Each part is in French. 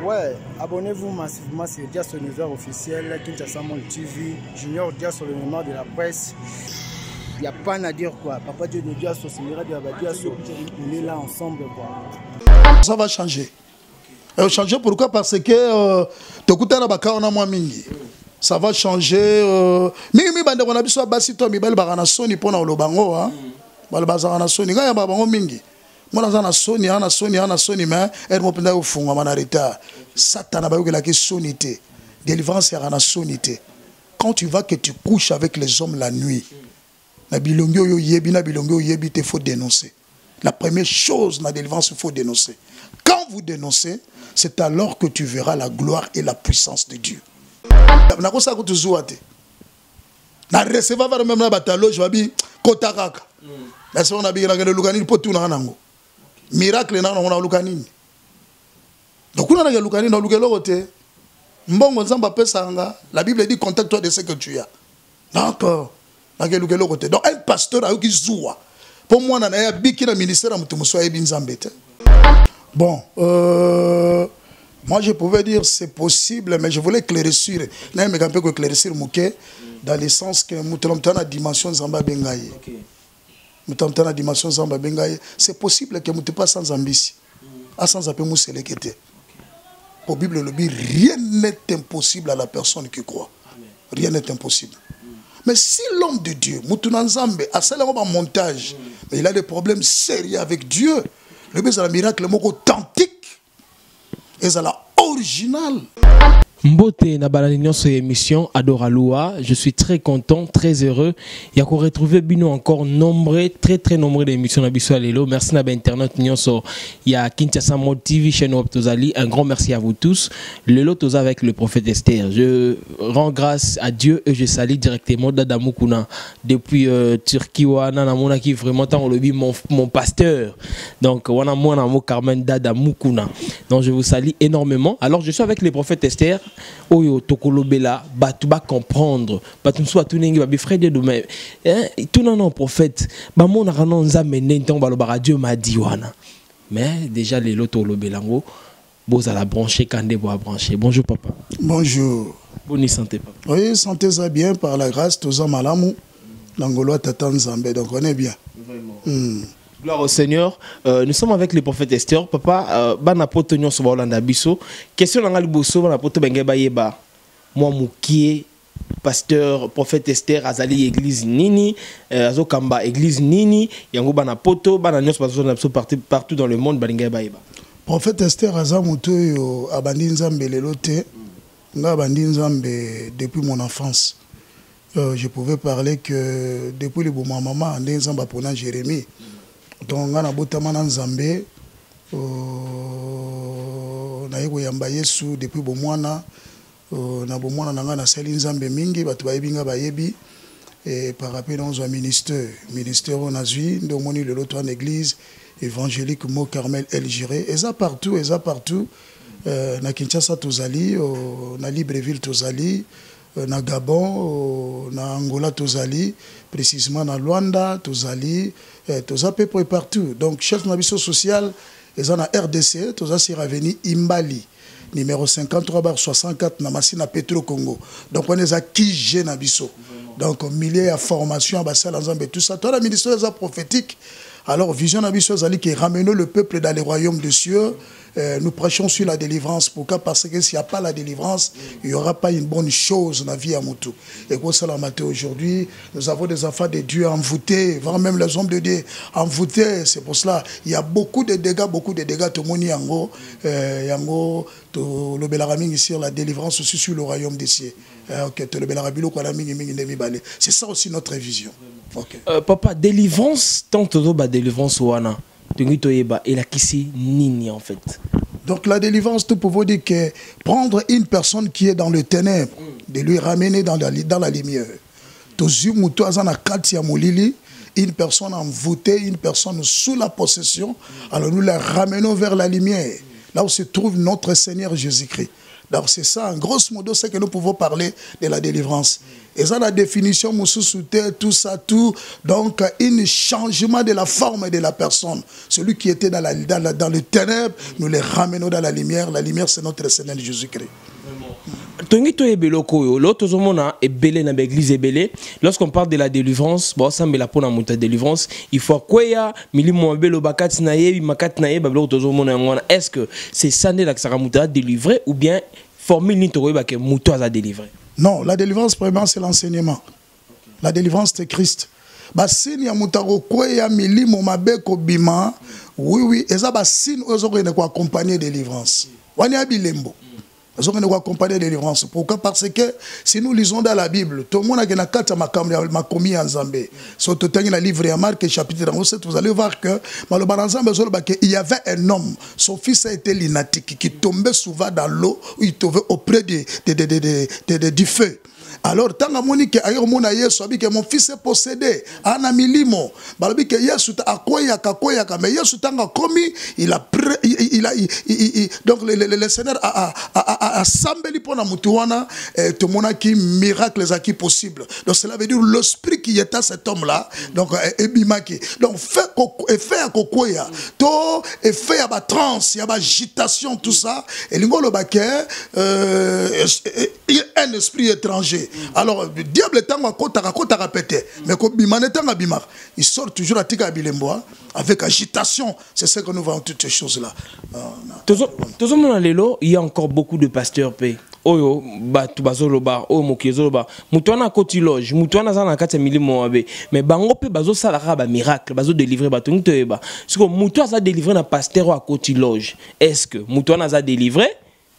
Ouais, abonnez-vous massivement sur Dia sur l'univers officiel, Kinshasa Monde TV, Junior Dia sur le mémoire de la presse. Il n'y a pas à dire quoi. Papa Dieu de Dia sur Sénéra de Abadia, on est là ensemble quoi. Ça va changer. Changer pourquoi? Parce que ça va changer. Mingi bande on a biso basi to mibal bagana soni pona olobango hein. Bal bazana soni ga ya babango mingi. Mona zana soni mais elle mo penda ufunga mana retard. Satan ba yokela ki sonité. Délivrance ya na sonité. Quand tu vas que tu couches avec les hommes la nuit. Na bilongo yo yebi na bilongo yo yebi te faut dénoncer. La première chose na délivrance il faut dénoncer. Quand vous dénoncez, c'est alors que tu verras la gloire et la puissance de Dieu. Na ko sa ko tuzua te. Na recevoir même na batalo je babi kotakaka. Mais on a bien regardé lukani po tuna nango. Miracle na on a lukani. Donc on a regardé lukani na lukelo te. Mbongo nzamba pesanga, la Bible dit contacte-toi de ce que tu as. D'accord. Na lukelo te. Donc un pasteur a eu qui zoua. Pour moi na ya biki na ministère mutu muswa ebi nzambe te. Bon, moi je pouvais dire c'est possible, mais je voulais éclaircir, dans le sens que nous sommes dans la dimension Zamba Bengaye. Nous sommes dans la dimension Zamba Bengaye. C'est possible que nous ne pas sans ambition. Sans appel nous sélecter. Pour Bible le dit, rien n'est impossible à la personne qui croit. Rien n'est impossible. Mais si l'homme de Dieu, Moutouna Nzambe, a un montage, mais il a des problèmes sérieux avec Dieu. Le baiser à la miracle, le mot authentique, et c'est la original. Mbote na balanignon sur émission Adoraloa, je suis très content, très heureux. Il y a qu'on retrouvé bino encore nombreux, très nombreux d'émissions na lelo. Merci na internet nyonso. Il y a Kinshasa Monde TV chaîne Web Tozali. Un grand merci à vous tous. Lelo toza avec le prophète Esther. Je rends grâce à Dieu et je salue directement Dada Mukuna depuis Turquie wana na mona qui vraiment tant le bi mon pasteur. Donc wana mona mo Carmen Dada Mukuna. Donc je vous salue énormément. Alors je suis avec le prophète Esther. Oyo tokolobela batuba comprendre batu soit tout nengi babi frère de demain tout non prophète ba mona ranon nzamene nton balobara Dieu m'a dit wana mais déjà les loto lobelango boza la brancher kande boa brancher. Bonjour papa. Bonjour. Bonne santé papa. Oui, santé ça bien par la grâce toza malamu nangolo tata nzambe donc on est bien. Vraiment. Gloire au Seigneur. Nous sommes avec le prophète Esther. Papa, bana poto nyon so Hollanda biso. Question nanga liboso bana poto benge bayeba. Moi mukie pasteur prophète Esther azali église nini, azo kamba église nini, yango bana poto bana nyon so partout dans le monde benge bayeba. Prophète Esther azamuto yo abandi nzambe lelo te. Nga abandi nzambe depuis mon enfance. Je pouvais parler que depuis le bon maman ande nzamba pona Jérémie. Donc on a botama na Nzambe na yego yamba Yesu depuis bomwana na bomwana nanga na sali Nzambe mingi batu bayebinga bayebi et par rapport à un ministère on a vu ndo moni le loto en église évangélique Mo Carmel El Jiré et ça partout na Kinshasa tozali na Libreville tozali na Gabon, na Angola tozali, précisément na Luanda tozali, toza peu partout. Donc chef nabiso social, ils en a RDC, toza si raveni Imbali, numéro 53/64 na Masina Petro Congo. Donc on est à Kije nabiso. Donc milliers à formation à Bassal ensemble tout ça. Toi la ministère des prophétique. Alors vision nabiso zali qui ramène le peuple dans les royaumes de cieux. Nous prêchons sur la délivrance. Pourquoi? Parce que s'il n'y a pas la délivrance, il n'y aura pas une bonne chose dans la vie à Moutou. Et pour cela, aujourd'hui, nous avons des enfants de Dieu envoûtés, voire même les hommes de Dieu envoûtés. C'est pour cela, il y a beaucoup de dégâts, tout le monde yango, le Belaraming ici, la délivrance aussi sur le royaume des cieux. C'est ça aussi notre vision. Okay. Papa, délivrance, tant que délivrance wana. Et la kisi nini en fait. Donc la délivrance, tout pour vous dire que prendre une personne qui est dans le ténèbre, de lui ramener dans la lumière. Une personne envoûtée, une personne sous la possession, alors nous la ramenons vers la lumière, là où se trouve notre Seigneur Jésus-Christ. Donc c'est ça, en grosso modo, c'est que nous pouvons parler de la délivrance. Et ça, la définition, tout ça, tout. Donc, un changement de la forme de la personne. Celui qui était dans le ténèbre, nous les ramenons dans la lumière. La lumière, c'est notre Seigneur Jésus-Christ. Lorsqu'on parle de la délivrance, il faut quoi est-ce que c'est ça que délivré ou bien formule que délivré? Non, la délivrance, premièrement, c'est l'enseignement. La délivrance, c'est Christ. Basini ya mutaro kwe ya milimo mabeko bima. Oui, et ça basini ozoko ne ko accompagner délivrance. Wani abilembo. Ozoko ne ko accompagner délivrance. Pourquoi? Parce que si nous lisons dans la Bible, tout le monde a gena kata makomi en Zambé. Sur tout le livre de Marc chapitre 7, vous allez voir que il y avait un homme, son fils a été lunatique, qui tombait souvent dans l'eau, il tombait auprès du feu. Alors, tant que mon fils est possédé, Anamilimo, donc le Seigneur a sambeli pour la mutuana, tout le monde a qui miracle qui possible. Donc cela veut dire l'esprit qui est à cet homme-là, donc ebimaki. Donc fait à kokoya, to fait à ba trans, il y a ba agitation tout ça, et l'ingolo baké un esprit étranger. Alors, le diable est en côte à répéter. Mais quand il sort toujours à Tika Bilemboa avec agitation. C'est ce que nous voyons toutes ces choses-là. Il y a encore beaucoup de pasteurs. Oyo batu bazoloba oyo mokezoloba mutuana koti loge mutuana za na kati ya milimo abe mais bango pe bazo sala ba miracle bazo délivrer bato ngitoyeba siko mutuana za délivrer na pasteur à koti loge est-ce que mutuana za délivrer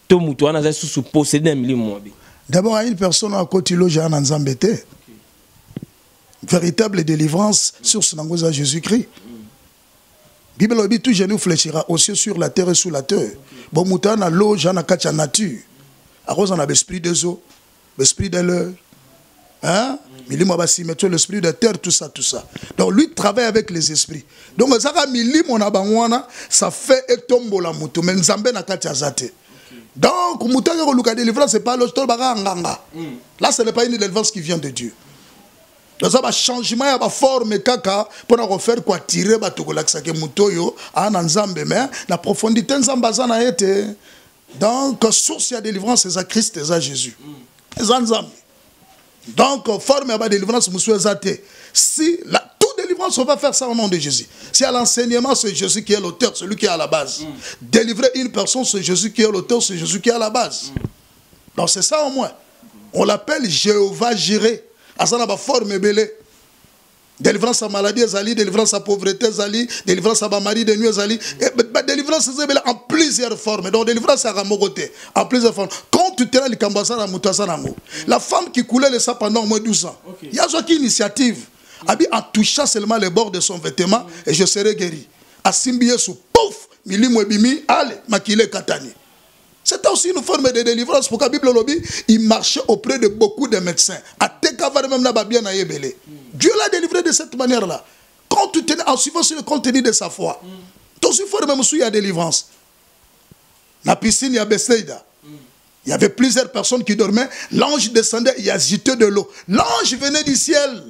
to mutuana za sous posséder milimo abe? D'abord, à une personne à côté de Jean Nzambete, véritable délivrance sur ce nom de Jésus-Christ. La Bible dit tout genou fléchira aussi sur la terre et sous la terre. Bon, mouton a l'eau, j'en ai quatre nature. À cause on a l'esprit des eaux, l'esprit de l'eau. Hein? Milimo basi mettre l'esprit de terre, tout ça, tout ça. Donc lui travaille avec les esprits. Donc ça milimo na bangwana, ça fait etombo la mouton. Mais Nzambe na kati azate. Donc, la délivrance, ce n'est pas le là, ce n'est pas une délivrance qui vient de Dieu. Donc, ça va changement, il y a forme kaka pour refaire quoi tirer batokolaksake mutoyo en Nzambe mais la profondité Nzambaza na été. Donc, source de délivrance, c'est Christ, c'est Jésus. C'est Nzambe. Donc, forme de délivrance, monsieur Zate. Si la délivrance, on va faire ça au nom de Jésus. Si à l'enseignement, c'est Jésus qui est l'auteur, celui qui est à la base. Délivrer une personne, c'est Jésus qui est l'auteur, c'est Jésus qui est à la base. Donc c'est ça au moins. On l'appelle Jéhovah Jireh. À ça, on a une forme belée. Délivrance à maladie, Zali, délivrance à pauvreté, Zali, délivrance à mari de nuit, Zali. Délivrance en plusieurs formes. Donc délivrance à Ramogoté, en plusieurs formes. Quand tu es là, la femme qui coulait le sang pendant au moins 12 ans, il y a une initiative. En touchant seulement les bords de son vêtement, et je serai guéri. A Simbié sous pouf, milimwebimi, allez, makile katani. C'était aussi une forme de délivrance pour que la Bible lobby, il marchait auprès de beaucoup de médecins. A Tekavar même n'a pas bien aïebélé. Dieu l'a délivré de cette manière-là. Quand tu tenais en suivant sur le contenu de sa foi, ton suivant même sous la délivrance. La piscine, il y a Bethsaïda. Il y avait plusieurs personnes qui dormaient. L'ange descendait, il agitait de l'eau. L'ange venait du ciel.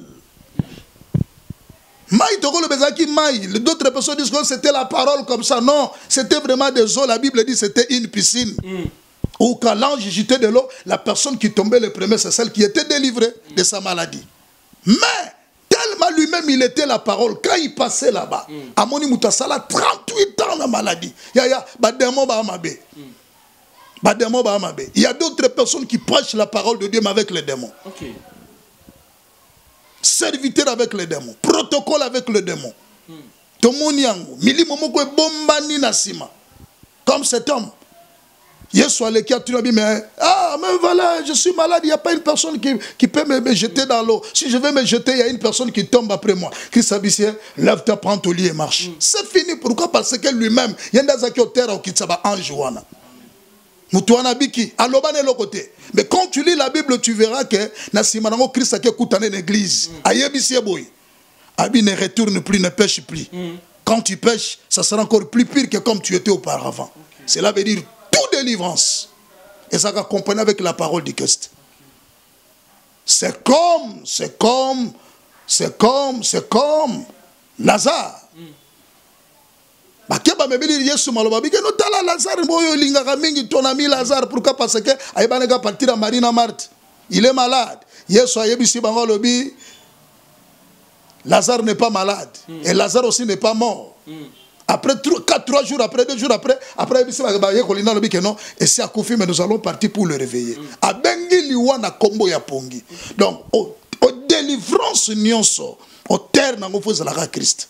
D'autres personnes disent que c'était la parole comme ça. Non, c'était vraiment des eaux. La Bible dit que c'était une piscine. Ou quand l'ange jetait de l'eau, la personne qui tombait le premier, c'est celle qui était délivrée de sa maladie. Mais, tellement lui-même, il était la parole. Quand il passait là-bas, à Moni Moutasala, 38 ans de maladie. Il y a d'autres personnes qui prêchent la parole de Dieu, mais avec les démons. Serviteur avec les démons, protocole avec les démons. Comme cet homme. Mais voilà, je suis malade, il n'y a pas une personne qui peut me jeter dans l'eau. Si je vais me jeter, il y a une personne qui tombe après moi. Christ Abissé, lève-toi, prends ton lit et marche. C'est fini. Pourquoi? Parce que lui-même, il y a des terre qui sont en joie. Mais quand tu lis la Bible, tu verras que Christ a écouté l'église. Abi ne retourne plus, ne pêche plus. Quand tu pêches, ça sera encore plus pire que comme tu étais auparavant. Cela veut dire toute délivrance. Et ça accompagne avec la parole du Christ. C'est comme Lazare. Bakeba mebili Yesu maloba bike no tala Lazare boyo lingaka mingi ton ami Lazare pourquoi parce que ayebana partir à Marina Marthe. Il est malade. Yesu ayebisi bango lobi Lazare n'est pas malade et Lazare aussi n'est pas mort. Après 3 jours après 2 jours après ayebisi baye kolina lobi que non et c'est à Kofi mais nous allons partir pour le réveiller. Abengi liwa na kombo ya pongi. Donc au délivrance nyonso au terre nango fozala Christ.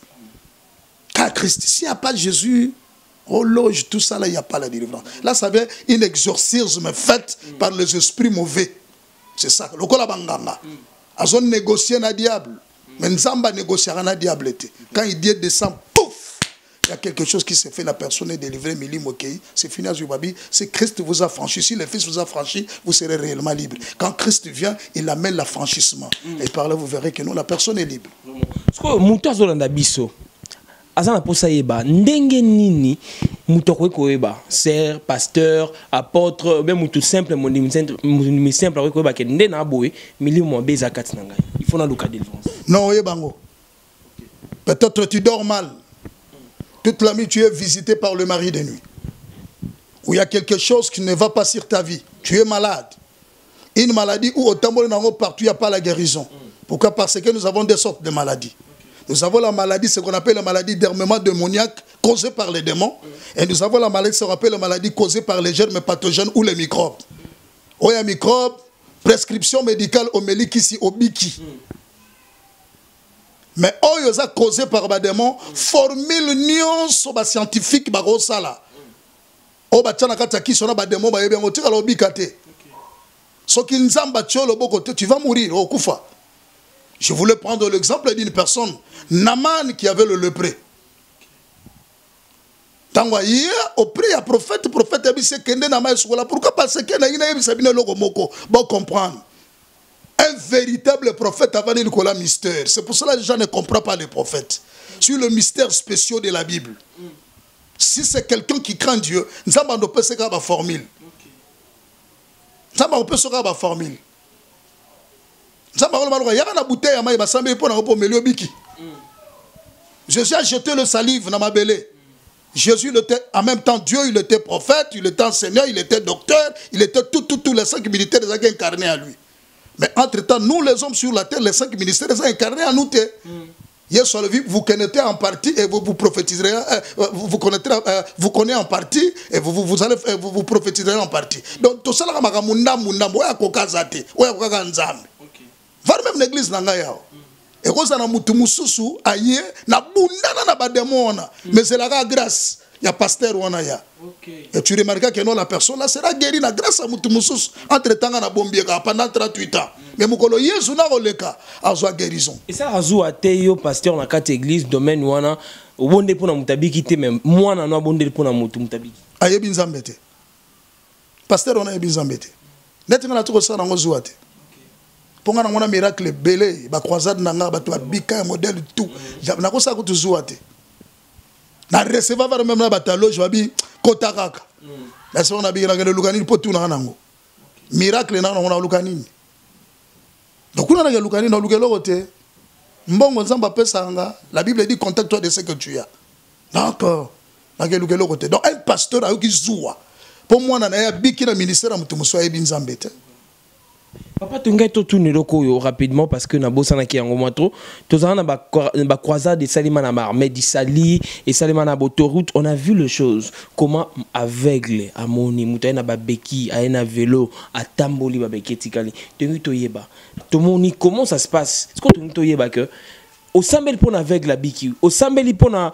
Car Christ, s'il n'y a pas de Jésus, au loge, tout ça là, il n'y a pas la délivrance. Là, ça vient une exorcisme fait par les esprits mauvais. C'est ça. Le kola banganga. Ils ont négocié na diable. Mais Nzamba négociera na diable. Quand il dit descend, pouf, il y a quelque chose qui se fait, la personne est délivrée, Mili Mokei, c'est fini à Zubabi. Si Christ vous a franchi, si le Fils vous a franchi, vous serez réellement libre. Quand Christ vient, il amène l'affranchissement. Et par là, vous verrez que non, la personne est libre. Azana posa yeba ndenge nini mutoko koyeba sœur pasteur apôtre même tout simple mon simple koyeba ke ndé na boye milimo beza kati na ngai il faut na luka délivrance non yebango peut-être tu dors mal toute la nuit tu es visité par le mari de nuit ou il y a quelque chose qui ne va pas sur ta vie tu es malade une maladie où au tambour partout il n'y a pas la guérison pourquoi parce que nous avons des sortes de maladies. Nous avons la maladie, ce qu'on appelle la maladie d'errement démoniaque causée par les démons. Et nous avons la maladie, ce qu'on appelle la maladie causée par les germes pathogènes ou les microbes. Oh, il y a microbes, prescription médicale homélique ici au biki. Mais oh, il y a causé par les démons, formule nuance scientifique, barosala. Oh, batana kataki, sona ba démon, ba yebeng, otira lo bikate. So ki nzamba tcholo bokote, tu vas mourir, oh, kufa. Je voulais prendre l'exemple d'une personne, Naman, qui avait le lépreux. Tangoye, auprès du prophète a dit que Naman est pourquoi parce que bon comprendre. Un véritable prophète avant de le mystère. C'est pour cela que les gens ne comprennent pas les prophètes. Sur le mystère spécial de la Bible. Si c'est quelqu'un qui craint Dieu, nous avons pas ce qu'on formule. Nous avons pas ce qu'on formule. Jésus a jeté le salive dans ma belée. Jésus était, en même temps Dieu, il était prophète, il était enseignant, il était docteur, il était tous les 5 militaires des incarnés à lui. Mais entre-temps, nous les hommes sur la terre, les 5 ministères des incarnés à nous. Vous connaissez en partie et vous prophétiserez, vous connaissez en partie et vous prophétiserez en partie. Donc tout ça, va même l'église nanga yao. Et quand ça na mutu mususu aye na bundana na bademona. Mais c'est la grâce. Il y a pasteur wana ya. Et tu remarques que non la personne là sera guérie na grâce à mutu mususu entre temps na bombieka pendant 38 ans. Mais mukolo Yesu na oleka azwa guérison. Et ça azu ateyo pasteur na kati église domaine wana obonde pona mutabiki te même mwana na bonde pona mutu mutabiki. Aye binzambete. Pasteur wana binzambete. Netinga na tuko sana ngozu ate. Pour nga na miracle belé ba croisade nanga ba to bika modèle tout na ko sa ko tuzuate na recevoir même na batalo je babi kotakaka na so na bi na ngelo lukani po tuna nango miracle na na lukani donc kuna na lukani na lukelo kote mbongo nzamba pesa nga la Bible dit contacte-toi de ce que tu as d'accord na lukelo kote donc un pasteur a qui zoua pour moi na ya biki na ministère mutu muso ya binzambete. Papa, tu as tout tourné rapidement parce que Nabosana qui est en moto. Tous en a croisade de Salima na armée d'Isali et Salima na autoroute. On a vu les choses. Comment aveugle, à Moni, Moutaï na Babeki, à un vélo, à Tamboli, Babeki, Tikali. Tu as toyeba. Tomoni, comment ça se passe? Est-ce que tu as toyeba que au Sambel pour aveugle la Biki, au Sambeli pour na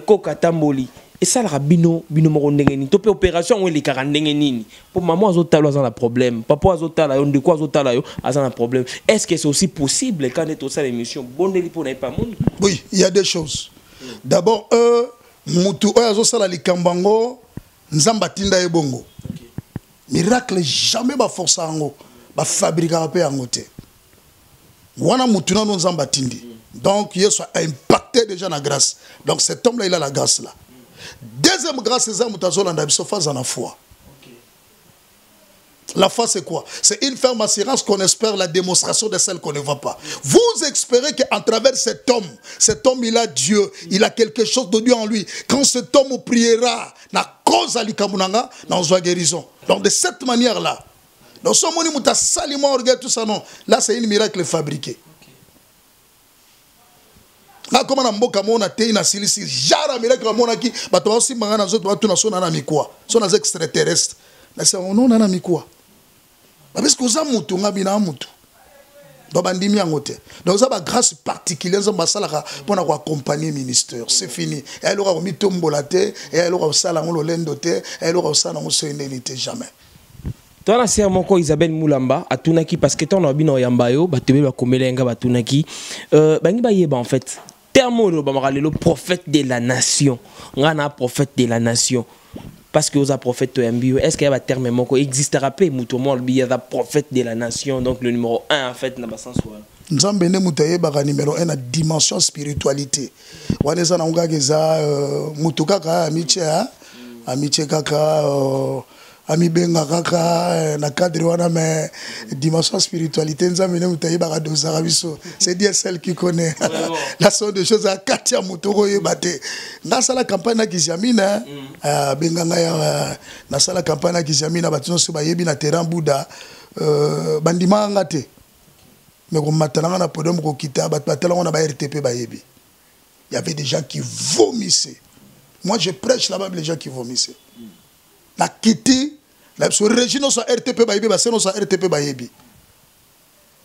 Koka Tamboli. Et ça, le bino moro ndengeni. Topé opération où les karandengeni. Pour maman azotalo azana problème. Papa azotala on de quoi azotala yo azana problème. Est-ce que c'est aussi possible quand est au ça l'émission bondeli pour n'aille pas monde? Oui, il y a des choses. D'abord mutu azosala likambango nzamba tinda ebongo. Miracle jamais ba force ango, ba fabriquer pe angote. Wana mutu na nzamba tindi. Donc Yesu a impacté déjà la grâce. Donc cet homme là il a la grâce là. Deuxième grâce, c'est ça, mutazola ndabiso phase en foi. La foi, c'est quoi? C'est une ferme assurance qu'on espère la démonstration de celle qu'on ne voit pas. Vous espérez qu'à travers cet homme, il a Dieu, il a quelque chose de Dieu en lui. Quand cet homme priera, na cause alikamunanga, na on guérison. Donc de cette manière-là, dans ce moment où tu as salement orgueil, tout ça, non. Là, c'est un miracle fabriqué. Là, comme on a mboka mona te na silisi, jara miracle mona ki, ba to aussi mangana zo to na so na mikwa, so na extraterrestre. Là c'est on na mikwa. Parce que vous avez mutu ngabina mutu. Donc bandimi angote. Donc ça va grâce particulière ça basala pour accompagner ministère. C'est fini. Elle aura mis tombolate et elle aura sala ngolo lendote, elle aura sala ngo soindenité jamais. Toi, la sœur Moko Isabelle Moulamba, à Tunaki, parce que ton abino yambayo, batebe ba komelenga ba Tunaki, bangi ba yeba en fait. Termo le prophète de la nation. Ngana prophète de la nation. Parce que vous avez prophète de est-ce qu'il y a un terme qui existera pas? Il y a un prophète de la nation, donc le numéro 1 en fait n'a pas sens. Nous avons un numéro 1 à dimension spiritualité. Waneza na unga geza mutuka ka amitié kaka ami benga kaka na cadre wana mais dimension spiritualité nzambe ne mutaye ba dozara biso c'est Dieu seul qui connaît la sorte de choses à katia mutoko yebate na sala campagne na kizamina benga ngaya na sala campagne na kizamina batino so bayebi na terrain Bouddha bandima ngate mais comme matala na podom ko kita batala on a ba RTP bayebi il y avait des gens qui vomissaient. Moi je prêche là-bas les gens qui vomissaient. Na kiti la région sur RTP bayebi ba seno sur RTP bayebi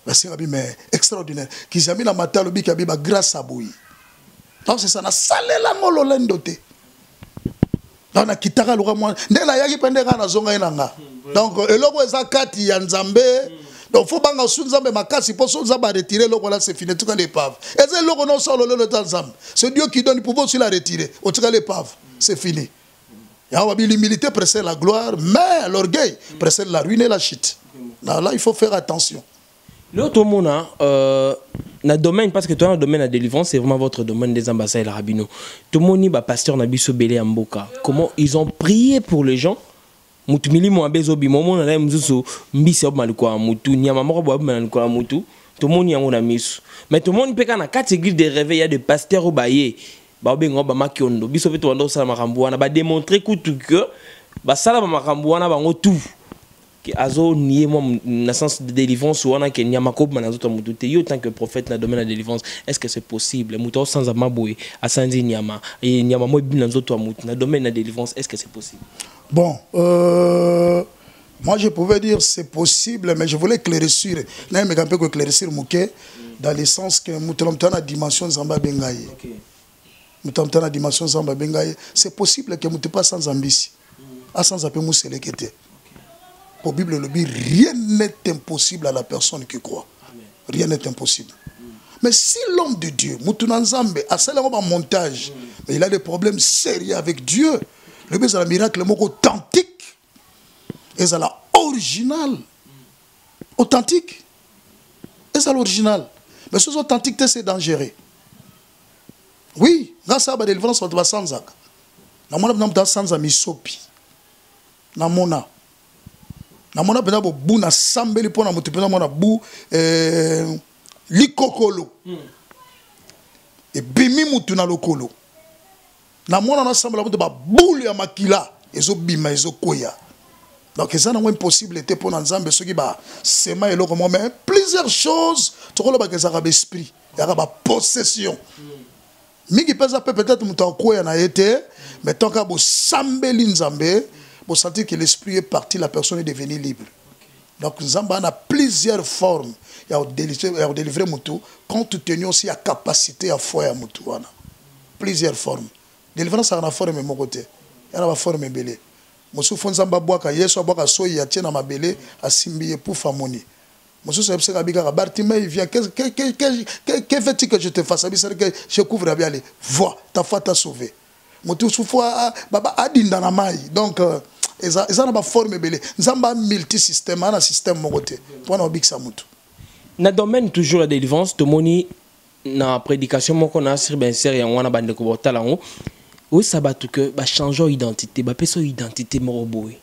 ba c'est mais extraordinaire qu'ils a mis la matin le bi ka bi ba grâce à boui donc c'est ça na salela ngolo lendote donc na kitaka lo moi ndela yaki pendeka na zonga inanga donc eloko eza kati ya nzambe donc faut banga sunzambe makasi pour sunzamba retirer loko là c'est fini tout cas l'épave et c'est loko non solo le nzambe c'est Dieu qui donne pouvoir sur la retirer au tout cas l'épave c'est fini. L'humilité précède la gloire, mais l'orgueil précède la ruine et la chute. Là, il faut faire attention. L'autre monde, dans le domaine, parce que toi, dans le domaine de la délivrance, c'est vraiment votre domaine des ambassades et les rabbinaux. Tout le monde, pasteur Nabiso Belé Amboka, comment ils ont prié pour les gens? Mutumili Mouabezo Bimomo, on a Mzuso, Mbisi Obmalikwa Moutou, Niamamoro Obmalikwa Moutou, tout le monde y a un mis. Mais tout le monde peut qu'à 4 églises de réveil, il y a des pasteurs au baillé. Ba bengo ba makiondo biso pe to ndo sala makambo wana ba démontrer que ba sala ba makambo wana bango tout que azo nié moi na sens de délivrance wana que nyamakob manazo to mututé yo tant que prophète na domaine de délivrance est-ce que c'est possible muto sans amaboy asanzi nyama et nyama mo bina nzoto mutu na domaine de délivrance est-ce que c'est possible? Bon moi je pouvais dire c'est possible mais je voulais éclaircir là mais un peu éclaircir mouké dans le sens que mutelom tana dimension zamba bengaye. La dimension zamba bengaye c'est possible que muté pas sans ambition à sans appel mousselekete pour Bible le dit rien n'est impossible à la personne qui croit. Rien n'est impossible. Mais si l'homme de Dieu mutunanzambe a cela un montage mais il a des problèmes sérieux avec Dieu le baiser la miracle mot authentique et ça la original authentique et ça l'original mais ce authentique c'est dangereux. Oui, grâce à la délivrance, on va sans zak. Na mona bna sans misopi. Na mona bna bo na sambeli pona mutu pena mona bu likokolo. Et bimi mutu na lokolo. Na mona na sambela mutu ba boule ya makila ezo bima ezo koya. Donc ça n'a impossible était pour nzambe ceux qui ba sema eloko mo mais plusieurs choses to ko lo ba kezaka esprit, ya ba possession. Miki pesa peut-être mutakoya na été mais tant que bo sambeli nzambe bo sentir que l'esprit est parti la personne est devenue libre. Donc nzamba a plusieurs formes il y a délivrer mutu compte tenu aussi à capacité à foi à mutu wana plusieurs formes délivrance a forme mon côté il y a la forme belé musu fonzamba bwaka yeso abwaka soyi ya tiena mabele asimbi pour famoni. Monsieur Sebse Kabika, Bartimée, il vient. Que veux-tu que je te fasse? Je couvre bien les voix. Ta foi t'a sauvé. Moutou Soufoua, Baba Adin dans la maille. Donc, ils ont une forme belée. Ils ont un multisystème, un système mogoté. Pour nous, Big Samoutou. Dans le domaine toujours de la délivrance, tout le monde, dans la prédication, on a sur ben série, on a bandé ko talango. Oui, ça va tout que, bah changer d'identité, bah personne identité moroboy.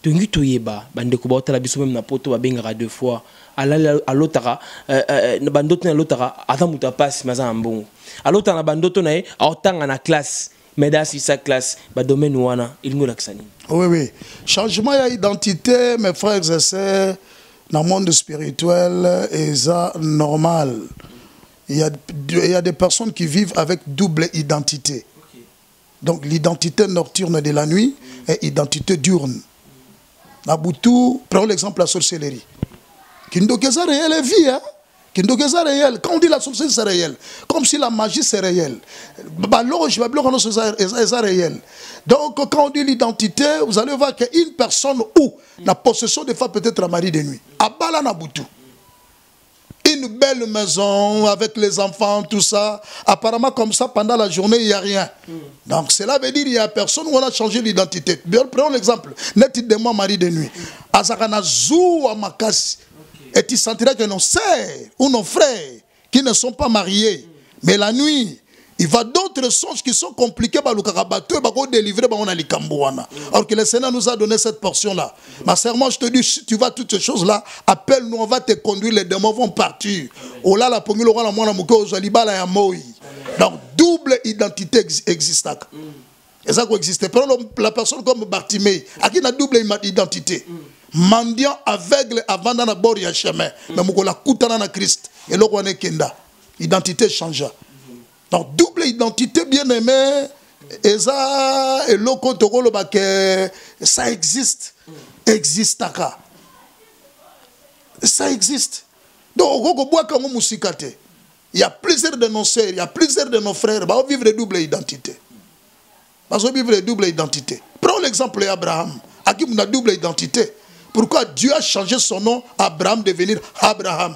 tongi toyeba bandeko baotala biso même na poto babengaka 2 fois alotaka na bandoto na lotaka ata muta passe maza na mbongo alotaka na bandoto na ye aotanga na classe mais dans sa classe ba domaine wana il ngolakisa kisani. Oui oui, changement ya identité mes frères et sœurs dans le monde spirituel est ça normal. Il y a des personnes qui vivent avec double identité. Donc l'identité nocturne de la nuit et identité diurne. Naboutou, prenons l'exemple de la sorcellerie. Kindokeza réel est vie, hein? Kindokeza réel. Quand on dit la sorcellerie, c'est réel. Comme si la magie, c'est réel. C'est réel. Donc quand on dit l'identité, vous allez voir qu'une personne ou la possession des femmes peut être un mari de nuit. Abala Naboutou. Une belle maison avec les enfants, tout ça. Apparemment, comme ça, pendant la journée, il n'y a rien. Donc, cela veut dire qu'il n'y a personne où on a changé l'identité. Prenons l'exemple. Net de moi, mari de nuit. Azakana zou à Makasi. Et tu sentiras que nos sœurs ou nos frères qui ne sont pas mariés, mais la nuit, il va d'autres songes qui sont compliqués. Alors que le Seigneur nous a donné cette portion-là. Ma sœur, moi je te dis, si tu vas toutes ces choses-là, appelle-nous, on va te conduire, les démons vont partir. Donc, double identité existe. Et ça existe. Prenons la personne comme Bartimée, à qui a double identité. Mendiant aveugle avant dans la bord il y a chemin. Mais mon la koutana na Christ. Et là on est kenda. Identité change. Donc double identité bien aimé. Et ça et loko tokolo ba que ça existe. Existe aka. Ça existe. Donc oko bois comme musikate. Il y a plusieurs de nos sœurs, il y a plusieurs de nos frères bah vivre de double identité. Parce que vivre de double identité. Prends l'exemple d'Abraham. À qui on a double identité. Pourquoi Dieu a changé son nom Abraham devenir Abraham?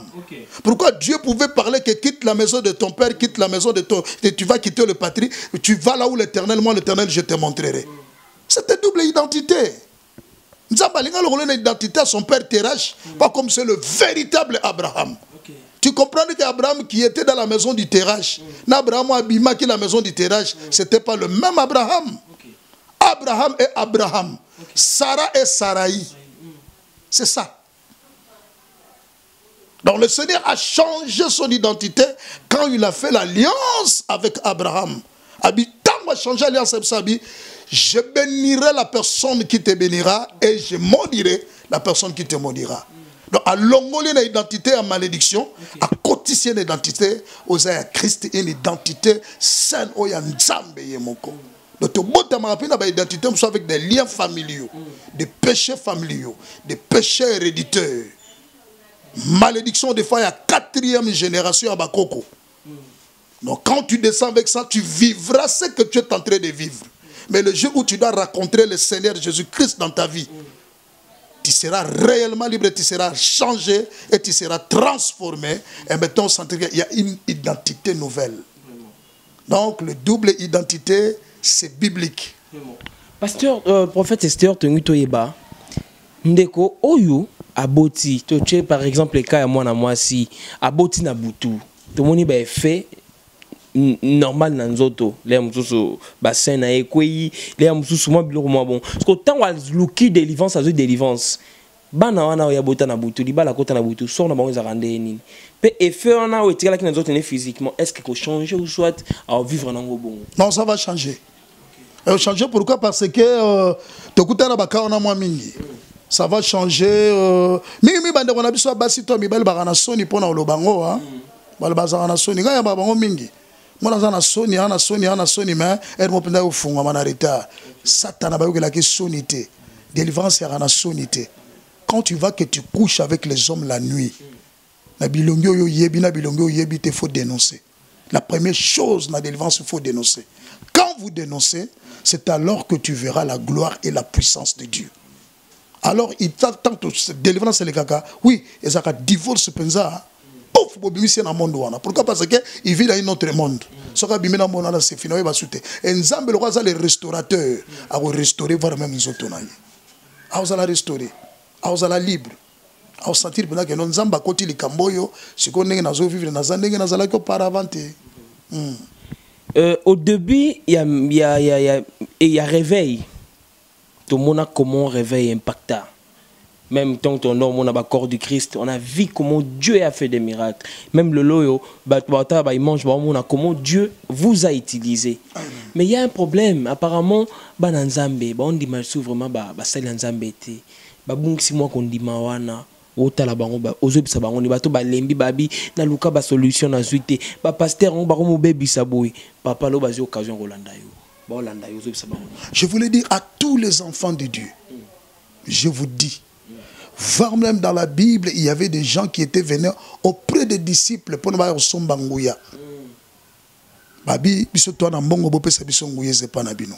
Pourquoi Dieu pouvait parler que quitte la maison de ton père, quitte la maison de ton... Et tu vas quitter le patrie, tu vas là où l'Éternel, moi l'Éternel, je te montrerai. C'était double identité. Nzambalinga a une identité à son père Terach, pas comme c'est le véritable Abraham. Tu comprends qu'Abraham qui était dans la maison du Terach, n'Abraham Abima qui est la maison du Terach, c'était pas le même Abraham. Abraham et Abraham. Sarah et Sarai. C'est ça. Donc le Seigneur a changé son identité quand il a fait l'alliance avec Abraham. Habitant a changé l'alliance avec Sabi. Je bénirai la personne qui te bénira et je maudirai la personne qui te maudira. Donc à l'ongolien l'identité à malédiction, à cotiser l'identité aux Christ une identité saine au Yanzambe Yemoko. Donc, tu as identité avec des liens familiaux, des péchés familiaux, des péchés héréditaires. Malédiction, des fois, il y a 4e génération à Bakoko. Donc, quand tu descends avec ça, tu vivras ce que tu es en train de vivre. Mais le jour où tu dois rencontrer le Seigneur Jésus-Christ dans ta vie, tu seras réellement libre, tu seras changé et tu seras transformé. Et maintenant, il y a une identité nouvelle. Donc, le double identité, c'est biblique. Pasteur, prophète Esther Tonguitoyeba, Ndeko, Oyo, Aboti, tu par exemple, le cas à moi, si, Aboti Nabutu, tout le monde est fait normal dans zoto, les amoussous bassin na ekweyi, les amoussous moi biloko moi bon. Parce que tant wa luki délivrance à délivrance. Bana wana ya bota na butu, libala kota na butu, sort na bango za rande nini. Pe effet on a otika la ki na zoto ne physiquement, est-ce qu'il faut changer ou soit à vivre dans go bon? Non, ça va changer. Changer pourquoi? Parce que tokuta na baka on a moins mingi. Ça va changer mingi bande on a biso basi to mi bal barana soni pona olobango hein. Bal bazana soni ga ya bango mingi. Moi na soni mais elle mo penda ofunga mana retard. Satana ba yokela ki sonité. Délivrance ya na sonité. Quand tu vas que tu couches avec les hommes la nuit, na bilongo yo yebi na bilongo yebi te faut dénoncer. La première chose na délivrance il faut dénoncer. Quand vous dénoncez, c'est alors que tu verras la gloire et la puissance de Dieu. Alors il t'attend délivrance les caca. Oui, et ça divorce penza. Ouf, bobimisi na monde wana. Pourquoi? Parce que il vit dans un autre monde. Soka bimina monde na c'est fini ba souté. Et nzambe le roi ça les restaurateurs à restaurer voir même nzoto na ye. A vous la restaurer. A vous la libre. A vous sentir que non nzamba koti likamboyo, ce qu'on est nazo vivre na zandenge na zala ko auparavant. Au début, il y a réveil. tout le monde a comment réveil impacta. Même tant que on a le corps du Christ, on a vu comment Dieu a fait des miracles. Même le loyo, il mange, comment Dieu vous a utilisé. Mais il y a un problème. Apparemment, on dit vraiment si moi qu'on dit otala bango ba ozobisa bango ni bato balembi babi na luka ba solution na zuite ba pasteur on ba ko bebisa boy papa lo bazi occasion rolanda yo ba olanda yo ozobisa bango. Je voulais dire à tous les enfants de Dieu, je vous dis, voire même dans la Bible, il y avait des gens qui étaient venus auprès des disciples pour ne pas sombanguya. Babi biso to na mbongo bo pesa biso nguye c'est pas na bino.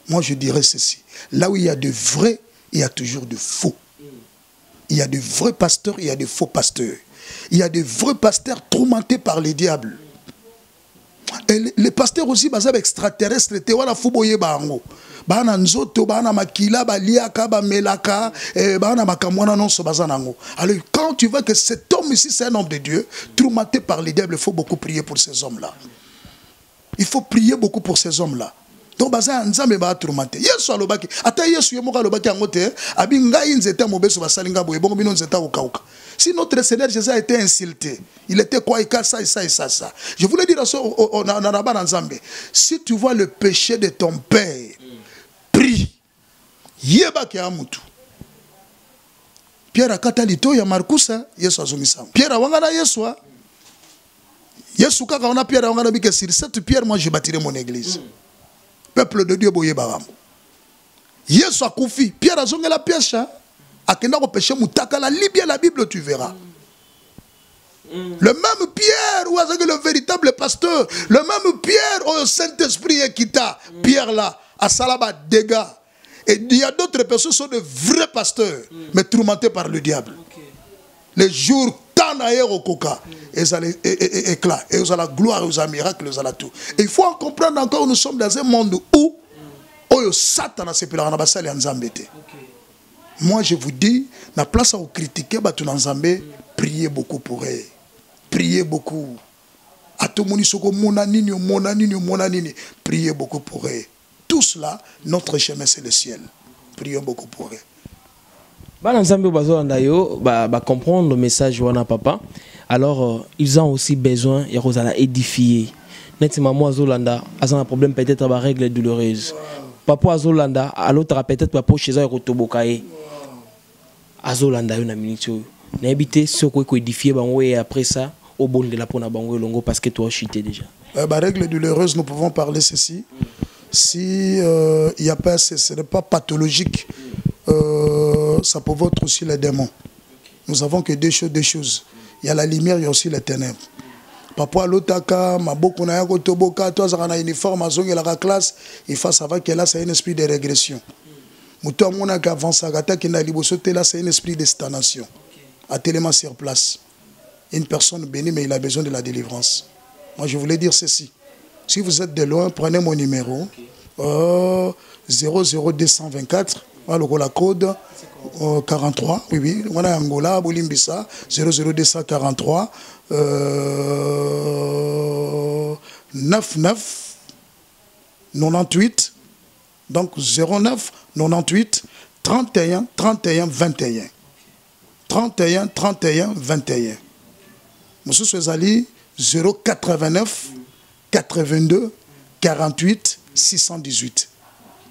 Moi je dirais ceci, là où il y a de vrais, il y a toujours de faux. Il y a de vrais pasteurs, il y a de faux pasteurs. Il y a de vrais pasteurs tourmentés par les diables. Et les pasteurs aussi, ils sont extraterrestres. Ils sont fouboyés bango. Bana nzoto, bana makila, baliaka, bamelaka, bana makamwana non so bazanango. Alors quand tu vois que cet homme ici c'est un homme de Dieu, tourmenté par les diables, il faut beaucoup prier pour ces hommes-là. Il faut prier beaucoup pour ces hommes-là. Donc baza nzambe ba tourmenté. Yesu alobaki, ata Yesu yemoka alobaki angote, abi ngai nzeta mobeso basalinga boye bongo bino nzeta okauka. Si notre Seigneur Jésus a été insulté, il était quoi, il ça et ça et ça ça. Je voulais dire à nzambe, si tu vois le péché de ton père, prie. Yeba ki amutu. Pierre akata lito ya Markusa, Yesu azongisa. Pierre awanga Yesu. Yesu kaka on a Pierre awanga bike sur cette pierre moi je bâtirai mon église. Peuple de Dieu boye baram. Yesu akufi, Pierre azonga la pièce, akenda ko péché mutaka la lis bien la Bible tu verras. Le même Pierre ou le véritable pasteur, le même Pierre au Saint-Esprit ekita, Pierre là à Salaba dégâts. Et il y a d'autres personnes qui sont de vrais pasteurs mais tourmentés par le diable. Les jours au coca, et éclat, et aux la gloire, et aux miracles, et aux tout. Et il faut en comprendre encore, nous sommes dans un monde où Satan a séparé en abassal et en zambété. Moi je vous dis, la place à vous critiquer, priez beaucoup pour eux. Priez beaucoup. À tout le monde, priez beaucoup pour eux. Tout cela, notre chemin c'est le ciel. Prions beaucoup pour eux. Comprendre le message wana papa. Alors ils ont aussi besoin d'édifier. Nettement moi Zolanda a un problème peut-être avec règle douloureuse. Papa Zolanda à l'autre peut-être papa chez eux rotobokaye. Azolanda une minute. N'habiter ce qu'on édifier bango et après ça au bon de la pona bango longo parce que toi chuté déjà. Règle douloureuse nous pouvons parler ceci. Si il y a pas ce n'est pas pathologique. Ça peut être aussi les démons. Nous avons que deux choses. Il y a la lumière, il y a aussi les ténèbres. Papa l'otaka, maboko na yako toboka, toi ça na uniforme azongi la classe, il faut savoir que là c'est un esprit de régression. Muto amona ka avança gata ki na liboso là c'est un esprit de stagnation. À tellement sur place. Une personne bénie mais il a besoin de la délivrance. Moi je voulais dire ceci. Si vous êtes de loin, prenez mon numéro 00224. Alors la code 43, oui, on a Angola, Bolimbisa, 00243 99 98, donc 09 98 31 31 21. 31 31 21. Monsieur Soezali 089 82 48 618.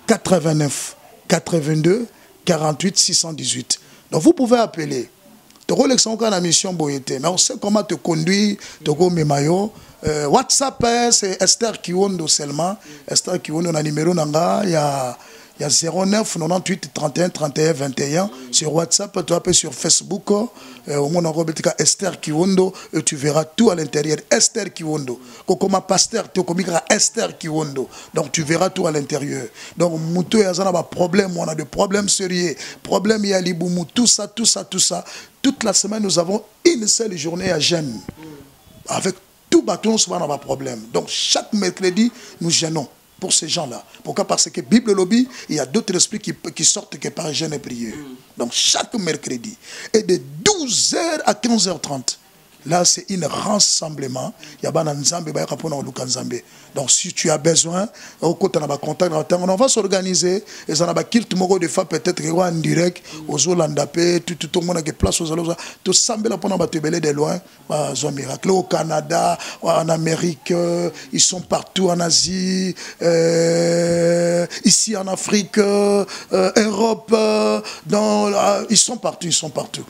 89 82 48 618. Donc vous pouvez appeler. Tu as la mission Boyete, mais on sait comment te conduire, te go WhatsApp, c'est Esther Kiwondo seulement. Esther Kiwondo, on a numéro nanga, il y a 09 98 31 31 21 sur WhatsApp, tu appelles sur Facebook, au monde en Esther Kiwondo, et tu verras tout à l'intérieur. Esther Kiwondo. Comme pasteur, tu as Esther Kiwondo. Donc tu verras tout à l'intérieur. Donc, Moutou et Azana, problème, on a des problèmes sérieux. Problème, il y a l'Iboumou, tout ça. Toute la semaine, nous avons une seule journée à jeûne. Avec tout bâton, souvent, on a un problème. Donc, chaque mercredi, nous jeûnons. Pour ces gens-là. Pourquoi? Parce que Bible lobby, il y a d'autres esprits qui sortent que par jeûne et prière. Donc chaque mercredi. Et de 12h à 15h30, Là, c'est un rassemblement. Il y a un Nzambe, donc, si tu as besoin, on va s'organiser. Et ça n'a culte de fois peut-être en direct aux Hollandais, tout le monde a place aux Hollandais. Tout semble pour nous de loin. Un miracle au Canada, en Amérique, ils sont partout en Asie, ici en Afrique, Europe, ils sont partout, ils sont partout.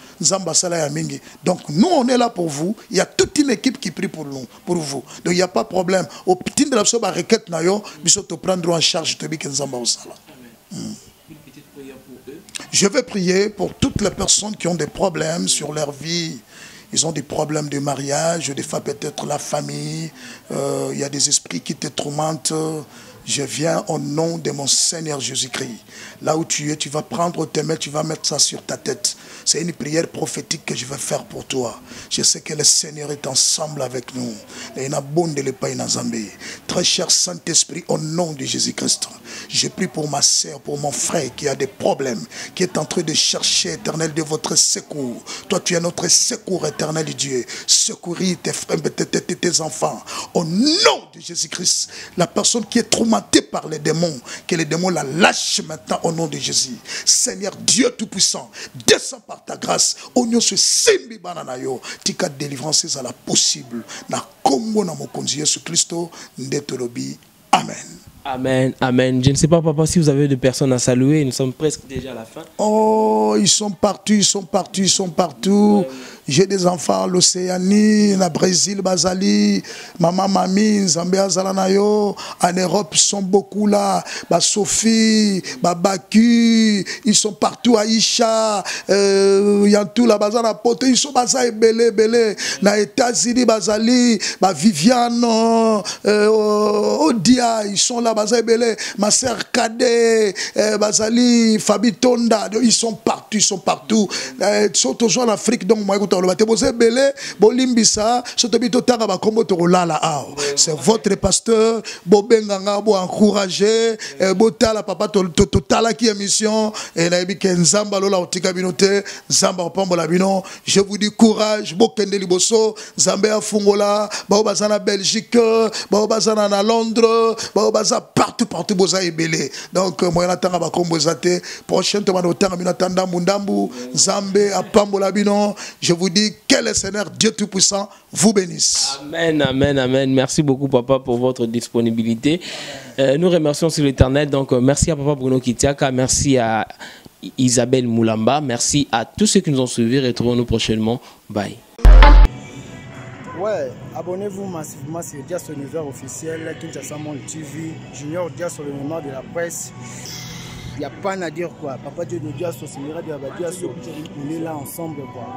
Donc, nous, on est là pour vous. Il y a toute une équipe qui prie pour nous, pour vous. Donc, il n'y a pas de problème. Au petit de la requête, ils te prendre en charge. Je vais prier pour toutes les personnes qui ont des problèmes sur leur vie. Ils ont des problèmes de mariage, des fois peut-être la famille. Il y a des esprits qui te tourmentent. Je viens au nom de mon Seigneur Jésus-Christ. Là où tu es, tu vas prendre tes mains, tu vas mettre ça sur ta tête. C'est une prière prophétique que je vais faire pour toi. Je sais que le Seigneur est ensemble avec nous. Très cher Saint-Esprit, au nom de Jésus-Christ, je prie pour ma sœur, pour mon frère qui a des problèmes, qui est en train de chercher, Éternel, de votre secours. Toi, tu es notre secours, Éternel Dieu. Secourir tes frères, tes enfants. Au nom de Jésus-Christ, la personne qui est traumatisée par les démons, que les démons la lâchent maintenant au nom de Jésus. Seigneur Dieu Tout-Puissant, descends par ta grâce. Oignon se simbi bananayo. Tika délivrance à la possible. Na Congo na mokonzi Jésus Christo ndetolobi. Amen. Amen, amen. Je ne sais pas, papa, si vous avez des personnes à saluer. Nous sommes presque déjà à la fin. Oh, ils sont partout, ils sont partout, ils sont partout. J'ai des enfants à l'Océanie, au Brésil, Bazali, maman, mamie, Zambé, Azalanayo. En Europe, ils sont beaucoup là. Sophie, Baku, ils sont partout. Aïcha, Yantou, la Bazana Pote, ils sont Bazaï, Belé, Belé. Na États-Unis, Bazali, Viviane, Odia, ils sont là, Bazaï, Belé. Ma sœur Kade, Bazali, Fabi Tonda, ils sont partout, ils sont partout. Ils sont toujours en Afrique, donc moi, c'est votre pasteur Bobenganga bo encourager botala papa totala qui émission et na ebike nzamba lola otika binote nzamba pambola bino. Je vous dis courage bokende liboso nzambe afungola ba bazana Belgique ba bazana na Londres ba bazana partout boza ebele. Donc moi natanga ba kombozate prochaine to manotanga binatanda mundambu nzambe apambola bino. Je vous dis que le Seigneur Dieu Tout-Puissant vous bénisse. Amen, amen, amen. Merci beaucoup, papa, pour votre disponibilité. Nous remercions sur l'Éternel. Donc, merci à papa Bruno Kitiaka. Merci à Isabelle Moulamba. Merci à tous ceux qui nous ont suivis. Retrouvons-nous prochainement. Bye. Ouais, abonnez-vous massivement sur Dia sur l'univers officiel, Kinshasa Monde TV, Junior Dia sur le mémoire de la presse. Il n'y a pas à dire quoi. Papa Dieu de Dia sur le mémoire de la presse. On est là ensemble quoi.